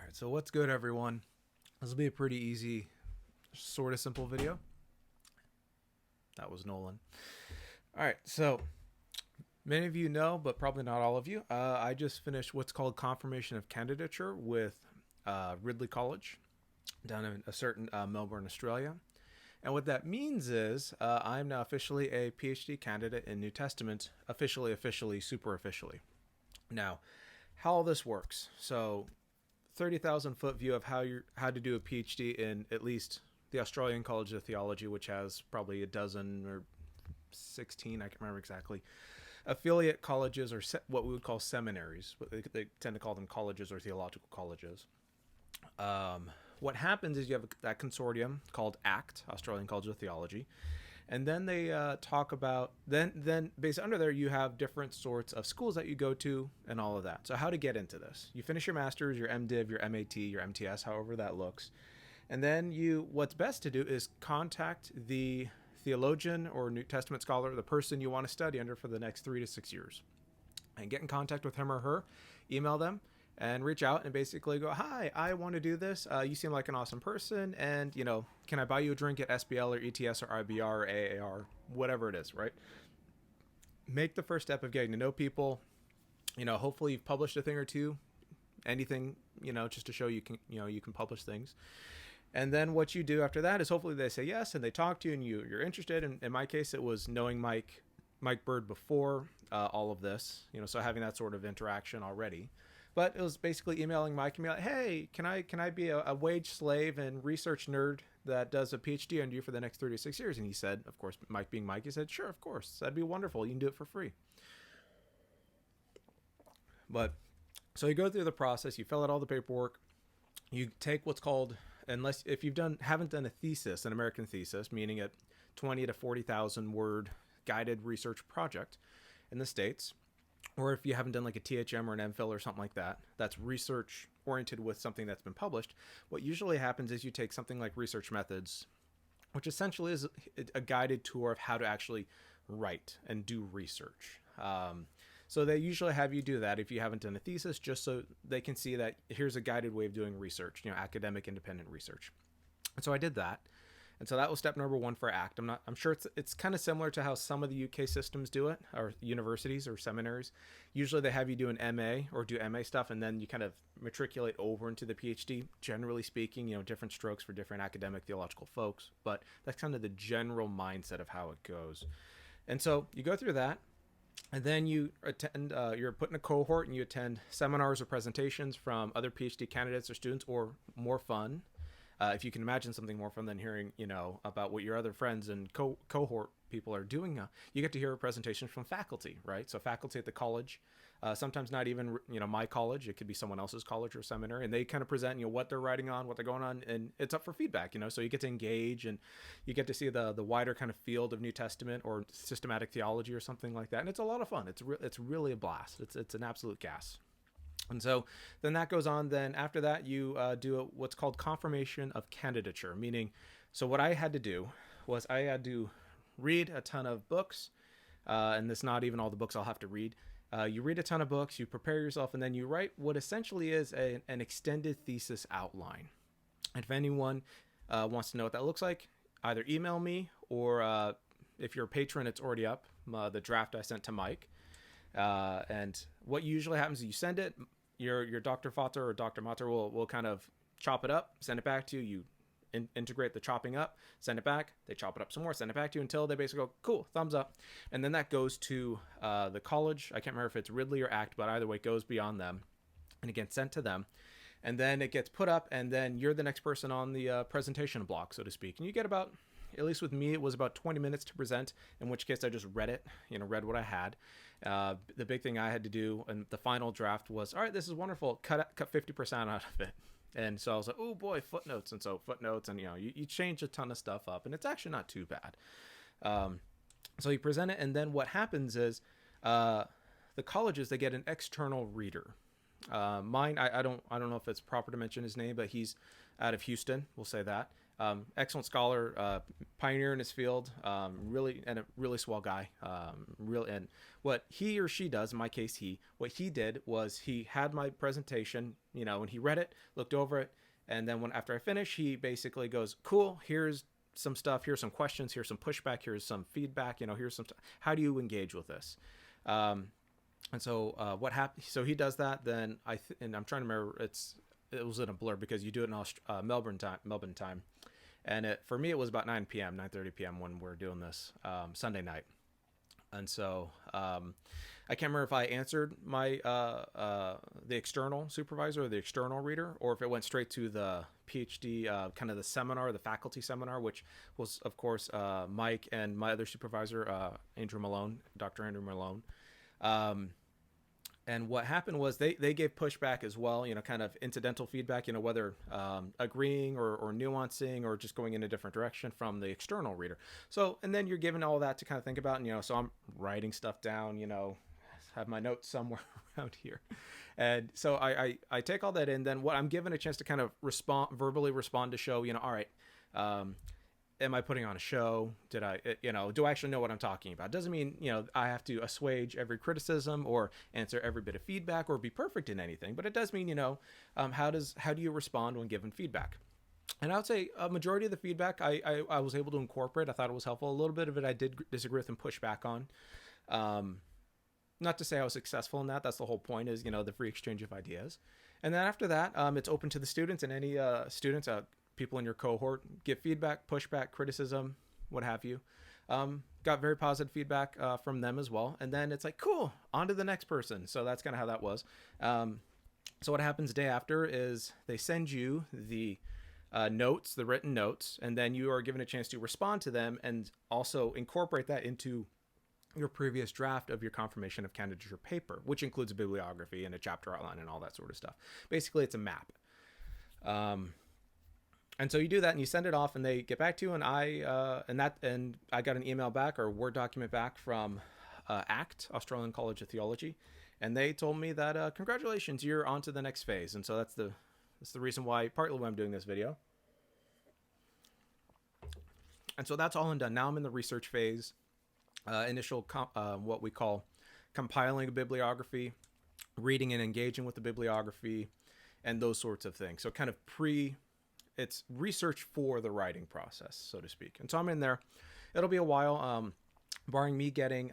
Alright, so what's good, everyone? This will be a pretty easy, sort of simple video. That was Nolan. Alright, so many of you know, but probably not all of you, I just finished what's called confirmation of candidature with Ridley College down in a certain Melbourne, Australia. And what that means is I'm now officially a PhD candidate in New Testament, officially, super officially. Now, how all this works. So 30,000 foot view of how to do a PhD in at least the Australian College of Theology, which has probably a dozen or 16, I can't remember exactly, affiliate colleges, or what we would call seminaries. They tend to call them colleges or theological colleges. What happens is you have that consortium called ACT, Australian College of Theology, and then they talk about, then based under there, you have different sorts of schools that you go to and all of that. So how to get into this. You finish your master's, your MDiv, your MAT, your MTS, however that looks. And then what's best to do is contact the theologian or New Testament scholar, the person you want to study under for the next 3 to 6 years. And get in contact with him or her, email them, and reach out and basically go, hi, I want to do this. You seem like an awesome person. And, can I buy you a drink at SBL or ETS or IBR or AAR, whatever it is, right? Make the first step of getting to know people. Hopefully you've published a thing or two, anything, just to show you can publish things. And then what you do after that is hopefully they say yes and they talk to you and you're interested. And in my case, it was knowing Mike Bird before all of this, so having that sort of interaction already. But it was basically emailing Mike and be like, hey, can I be a wage slave and research nerd that does a PhD on you for the next 36 years? And he said, of course, Mike being Mike, he said, sure, of course. That'd be wonderful. You can do it for free. But so you go through the process, you fill out all the paperwork, you take what's called, if you haven't done a thesis, an American thesis, meaning a 20 to 40,000 word guided research project in the States, or if you haven't done like a THM or an MPhil or something like that, that's research oriented with something that's been published, what usually happens is you take something like research methods, which essentially is a guided tour of how to actually write and do research. So they usually have you do that if you haven't done a thesis, just so they can see that here's a guided way of doing research, academic independent research. And so I did that. And so that was step number 1 for ACT. I'm sure it's kind of similar to how some of the UK systems do it, or universities or seminaries. Usually they have you do an MA or do MA stuff, and then you kind of matriculate over into the PhD, generally speaking, different strokes for different academic theological folks. But that's kind of the general mindset of how it goes. And so you go through that, and then you attend, you're put in a cohort and you attend seminars or presentations from other PhD candidates or students, or more fun, if you can imagine something more fun than hearing, about what your other friends and cohort people are doing, you get to hear a presentation from faculty, right? So faculty at the college, sometimes not even, my college, it could be someone else's college or seminary, and they kind of present, what they're writing on, what they're going on, and it's up for feedback, so you get to engage and you get to see the wider kind of field of New Testament or systematic theology or something like that. And it's a lot of fun. It's really a blast. It's an absolute gas. And so then that goes on. Then after that, you do what's called confirmation of candidature, meaning, so what I had to do was I had to read a ton of books, and that's not even all the books I'll have to read. You read a ton of books, you prepare yourself, and then you write what essentially is an extended thesis outline. And if anyone wants to know what that looks like, either email me, or if you're a patron, it's already up, the draft I sent to Mike. And what usually happens is you send it, your Dr. Vater or Dr. Mater will kind of chop it up, send it back to you. You integrate the chopping up, send it back, they chop it up some more, send it back to you until they basically go, cool, thumbs up. And then that goes to the college. I can't remember if it's Ridley or ACT, but either way, it goes beyond them and it gets sent to them. And then it gets put up, and then you're the next person on the presentation block, so to speak. And you get about, at least with me, it was about 20 minutes to present, in which case I just read it, read what I had. The big thing I had to do in the final draft was, all right, this is wonderful, cut 50% out of it. And so I was like, oh boy, footnotes. And so footnotes, and you change a ton of stuff up, and it's actually not too bad. So you present it, and then what happens is the colleges, they get an external reader. Mine, I don't know if it's proper to mention his name, but he's out of Houston. We'll say that. Excellent scholar, pioneer in his field, really, and a really swell guy. And what he or she does, in my case, what he did was he had my presentation, and he read it, looked over it, and then after I finish, he basically goes, "Cool, here's some stuff, here's some questions, here's some pushback, here's some feedback, here's some, how do you engage with this?" And so what happened? So he does that. Then and I'm trying to remember. It was in a blur because you do it in Melbourne time, and for me it was about 9 p.m., 9:30 p.m. when we're doing this Sunday night. And so I can't remember if I answered my the external supervisor or the external reader, or if it went straight to the PhD kind of the seminar, the faculty seminar, which was of course Mike and my other supervisor, Andrew Malone, Dr. Andrew Malone. And what happened was they gave pushback as well, kind of incidental feedback, whether agreeing or nuancing or just going in a different direction from the external reader. So, and then you're given all that to kind of think about, and, so I'm writing stuff down, have my notes somewhere around here. And so I take all that in, then what I'm given a chance to kind of verbally respond to show, all right, am I putting on a show? Do I actually know what I'm talking about? Doesn't mean, I have to assuage every criticism or answer every bit of feedback or be perfect in anything, but it does mean, how do you respond when given feedback? And I would say a majority of the feedback I was able to incorporate. I thought it was helpful. A little bit of it I did disagree with and push back on. Not to say I was successful in that. That's the whole point, is, the free exchange of ideas. And then after that, it's open to the students, and any students, people in your cohort, give feedback, pushback, criticism, what have you. Got very positive feedback from them as well. And then it's like, cool, on to the next person. So that's kind of how that was. So what happens day after is they send you the notes, the written notes, and then you are given a chance to respond to them and also incorporate that into your previous draft of your confirmation of candidature paper, which includes a bibliography and a chapter outline and all that sort of stuff. Basically, it's a map. And so you do that and you send it off, and they get back to you. And I got an email back or Word document back from ACT, Australian College of Theology, and they told me that congratulations, you're on to the next phase. And so that's the reason partly why I'm doing this video. And so that's all done. Now I'm in the research phase, initial what we call compiling a bibliography, reading and engaging with the bibliography, and those sorts of things. So kind of it's research for the writing process, so to speak. And so I'm in there. It'll be a while, barring me getting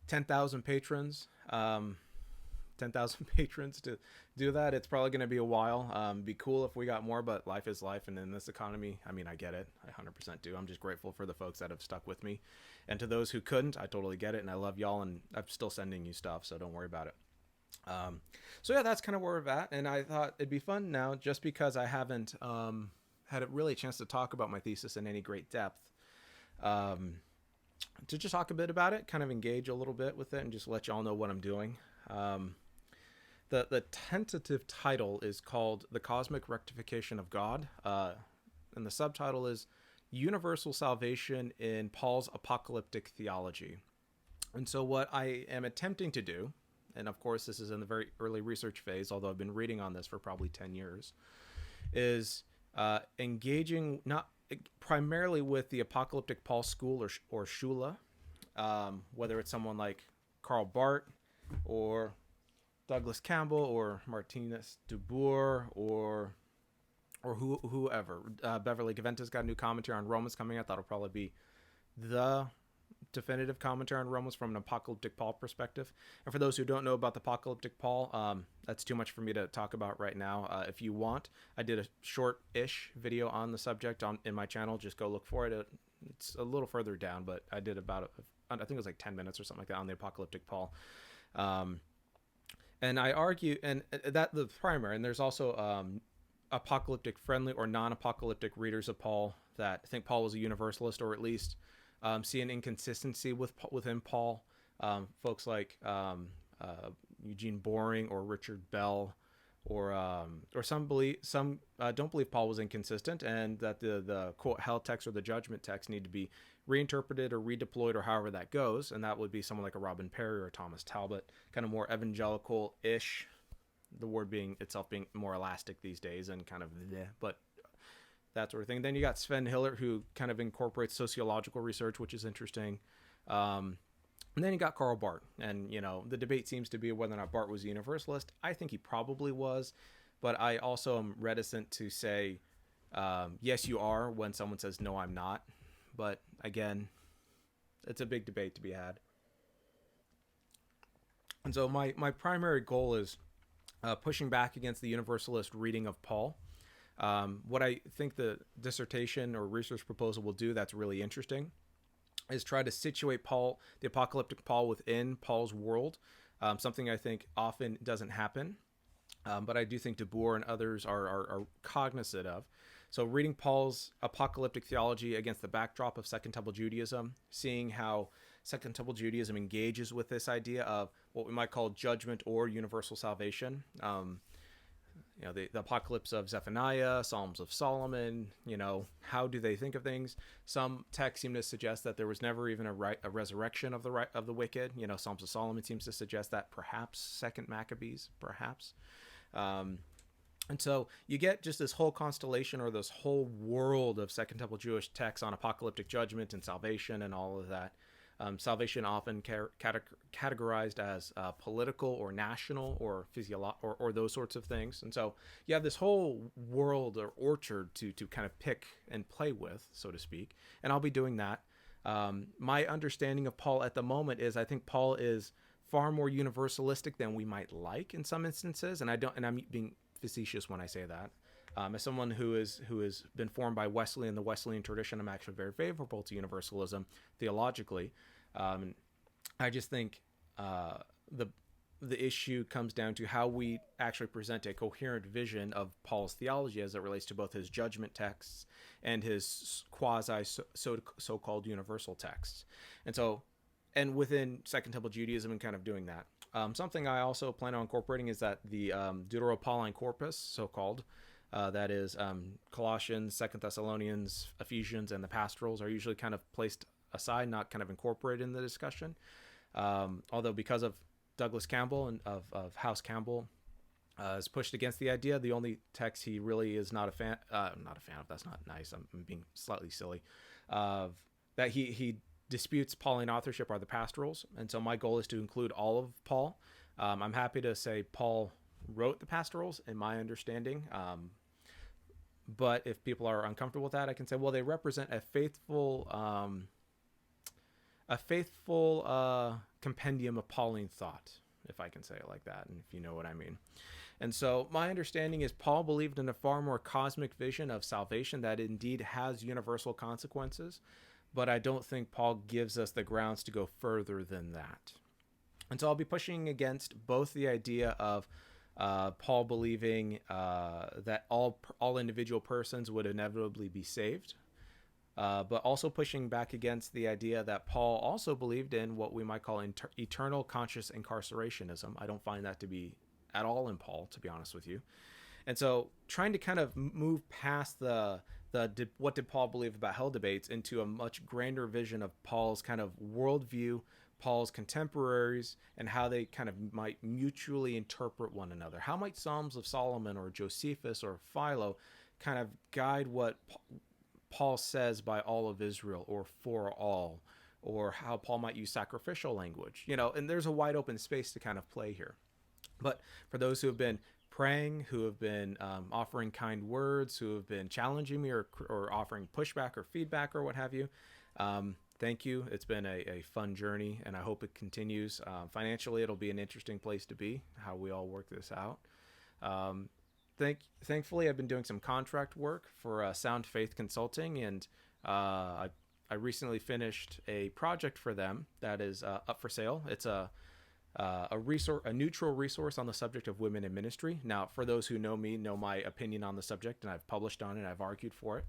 10,000 patrons, 10,000 patrons to do that. It's probably going to be a while. Be cool if we got more, but life is life. And in this economy, I mean, I get it. I 100% do. I'm just grateful for the folks that have stuck with me. And to those who couldn't, I totally get it. And I love y'all, and I'm still sending you stuff, so don't worry about it. So yeah, that's kind of where we're at. And I thought it'd be fun now, just because I haven't had a chance to talk about my thesis in any great depth, to just talk a bit about it, kind of engage a little bit with it, and just let y'all know what I'm doing. The tentative title is called The Cosmic Rectification of God, and the subtitle is Universal Salvation in Paul's Apocalyptic Theology. And so what I am attempting to do, and of course this is in the very early research phase, although I've been reading on this for probably 10 years, is engaging not primarily with the apocalyptic Paul school or Shula, whether it's someone like Karl Barth or Douglas Campbell or Martinez Dubourg or whoever. Beverly Gaventa's got a new commentary on Romans coming out. That'll probably be the definitive commentary on Romans from an apocalyptic Paul perspective. And for those who don't know about the apocalyptic Paul, that's too much for me to talk about right now. If you want, I did a short-ish video on the subject in my channel. Just go look for it. It's a little further down, but I did I think it was like 10 minutes or something like that on the apocalyptic Paul. And I argue, and that the primary, and there's also apocalyptic friendly or non-apocalyptic readers of Paul that think Paul was a universalist, or at least see an inconsistency within Paul. Folks like Eugene Boring or Richard Bell, or some don't believe Paul was inconsistent, and that the quote hell text or the judgment text need to be reinterpreted or redeployed, or however that goes. And that would be someone like a Robin Perry or a Thomas Talbot, kind of more evangelical-ish, the word being itself being more elastic these days and kind of bleh, but that sort of thing. Then you got Sven Hiller, who kind of incorporates sociological research, which is interesting. And then you got Karl Barth, and the debate seems to be whether or not Barth was a universalist. I think he probably was, but I also am reticent to say yes you are when someone says no I'm not. But again, it's a big debate to be had. And so my primary goal is pushing back against the universalist reading of Paul. What I think the dissertation or research proposal will do that's really interesting is try to situate Paul, the apocalyptic Paul, within Paul's world, something I think often doesn't happen, but I do think De Boer and others are cognizant of. So reading Paul's apocalyptic theology against the backdrop of Second Temple Judaism, seeing how Second Temple Judaism engages with this idea of what we might call judgment or universal salvation. The apocalypse of Zephaniah, Psalms of Solomon, how do they think of things? Some texts seem to suggest that there was never even a resurrection of the wicked. Psalms of Solomon seems to suggest that, perhaps Second Maccabees, perhaps. And so you get just this whole constellation or this whole world of Second Temple Jewish texts on apocalyptic judgment and salvation and all of that. Salvation often categorized as political or national or physiological or those sorts of things. And so you have this whole world or orchard to kind of pick and play with, so to speak. And I'll be doing that. My understanding of Paul at the moment is I think Paul is far more universalistic than we might like in some instances. And I'm being facetious when I say that. As someone who has been formed by Wesley and the Wesleyan tradition, I'm actually very favorable to universalism theologically. I just think the issue comes down to how we actually present a coherent vision of Paul's theology as it relates to both his judgment texts and his quasi so-called universal texts. And within Second Temple Judaism and kind of doing that. Something I also plan on incorporating is that the Deutero-Pauline corpus, so-called, that is Colossians, 2 Thessalonians, Ephesians, and the pastorals are usually kind of placed aside, not kind of incorporated in the discussion. Although because of Douglas Campbell and of House Campbell is pushed against the idea, the only text he really is not a fan of, that's not nice, I'm being slightly silly, that he disputes Pauline authorship are the pastorals. And so my goal is to include all of Paul. I'm happy to say Paul wrote the pastorals in my understanding. But if people are uncomfortable with that, I can say, well, they represent a faithful compendium of Pauline thought, if I can say it like that, and if you know what I mean. And so my understanding is Paul believed in a far more cosmic vision of salvation that indeed has universal consequences, but I don't think Paul gives us the grounds to go further than that. And so I'll be pushing against both the idea of Paul believing that all individual persons would inevitably be saved, but also pushing back against the idea that Paul also believed in what we might call eternal conscious incarcerationism. I don't find that to be at all in Paul, to be honest with you. And so trying to kind of move past the what did Paul believe about hell debates into a much grander vision of Paul's kind of worldview, Paul's contemporaries, and how they kind of might mutually interpret one another. How might Psalms of Solomon or Josephus or Philo kind of guide what Paul says by all of Israel or for all, or how Paul might use sacrificial language, and there's a wide open space to kind of play here. But for those who have been praying, who have been offering kind words, who have been challenging me or offering pushback or feedback or what have you, thank you. It's been a fun journey, and I hope it continues. Financially, it'll be an interesting place to be, how we all work this out. Thankfully, I've been doing some contract work for Sound Faith Consulting, and I recently finished a project for them that is up for sale. It's a neutral resource on the subject of women in ministry. Now, for those who know me, know my opinion on the subject, and I've published on it, I've argued for it.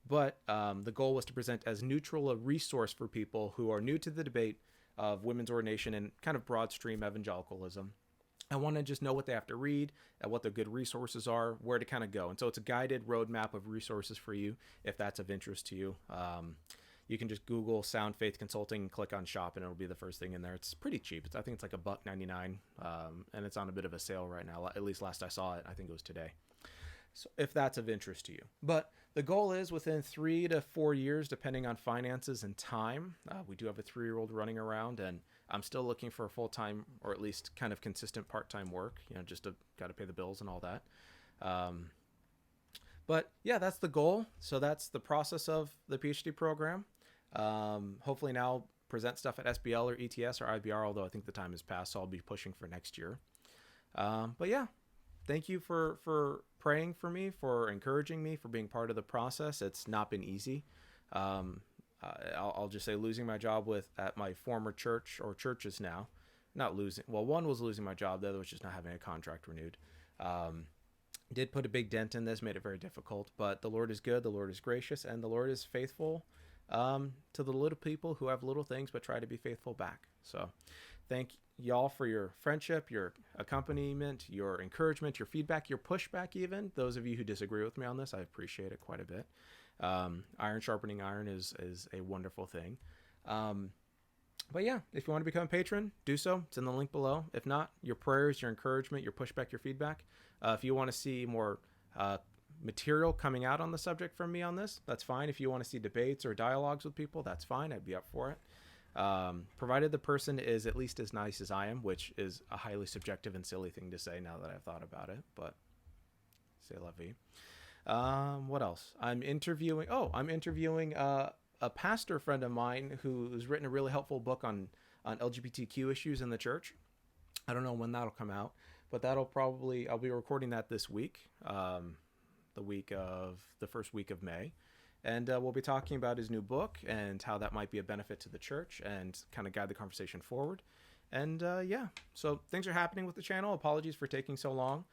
But the goal was to present as neutral a resource for people who are new to the debate of women's ordination and kind of broad stream evangelicalism. I want to just know what they have to read, what the good resources are, where to kind of go. And so it's a guided roadmap of resources for you if that's of interest to you. You can just Google Sound Faith Consulting and click on shop, and it'll be the first thing in there. It's pretty cheap. I think it's like $1.99, and it's on a bit of a sale right now. At least last I saw it, I think it was today. So if that's of interest to you. But the goal is within 3 to 4 years, depending on finances and time. We do have a 3-year-old running around, and I'm still looking for a full-time or at least kind of consistent part-time work, just to got to pay the bills and all that. But yeah, that's the goal. So that's the process of the PhD program. Hopefully now present stuff at SBL or ETS or IBR, although I think the time has passed, so I'll be pushing for next year. But yeah, thank you for praying for me, for encouraging me, for being part of the process. It's not been easy. I'll just say losing my job at my former church, or churches now, not losing. Well, one was losing my job. The other was just not having a contract renewed. Did put a big dent in this, made it very difficult, but the Lord is good. The Lord is gracious, and the Lord is faithful to the little people who have little things, but try to be faithful back. So thank y'all for your friendship, your accompaniment, your encouragement, your feedback, your pushback. Even those of you who disagree with me on this, I appreciate it quite a bit. Iron sharpening iron is a wonderful thing. But yeah, if you want to become a patron, do so. It's in the link below. If not, your prayers, your encouragement, your pushback, your feedback. If you want to see more material coming out on the subject from me on this, that's fine. If you want to see debates or dialogues with people, that's fine. I'd be up for it. Provided the person is at least as nice as I am, which is a highly subjective and silly thing to say now that I've thought about it, but c'est la vie. What else? I'm interviewing a pastor friend of mine who's written a really helpful book on LGBTQ issues in the church. I don't know when that'll come out, but I'll be recording that this week, the first week of May. And we'll be talking about his new book and how that might be a benefit to the church and kind of guide the conversation forward. And yeah, so things are happening with the channel. Apologies for taking so long.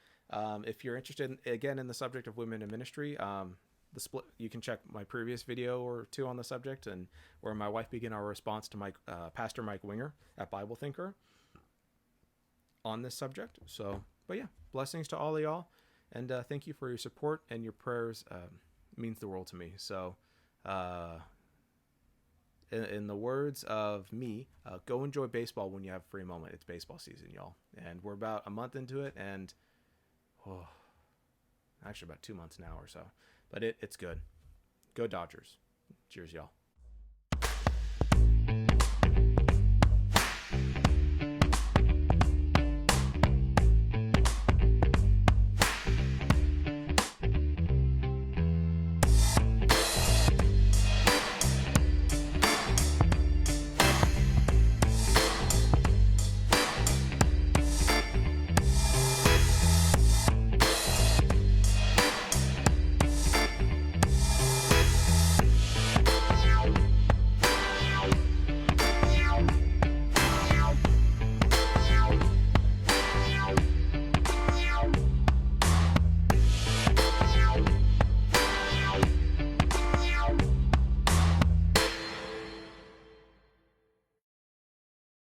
If you're interested in the subject of women in ministry, the split, you can check my previous video or two on the subject, and where my wife began our response to Pastor Mike Winger at Bible Thinker on this subject. So, but yeah, blessings to all of y'all, and thank you for your support and your prayers. Means the world to me. So, in the words of me, go enjoy baseball when you have a free moment. It's baseball season, y'all, and we're about a month into it, and actually about 2 months now or so. But it's good. Go Dodgers. Cheers, y'all.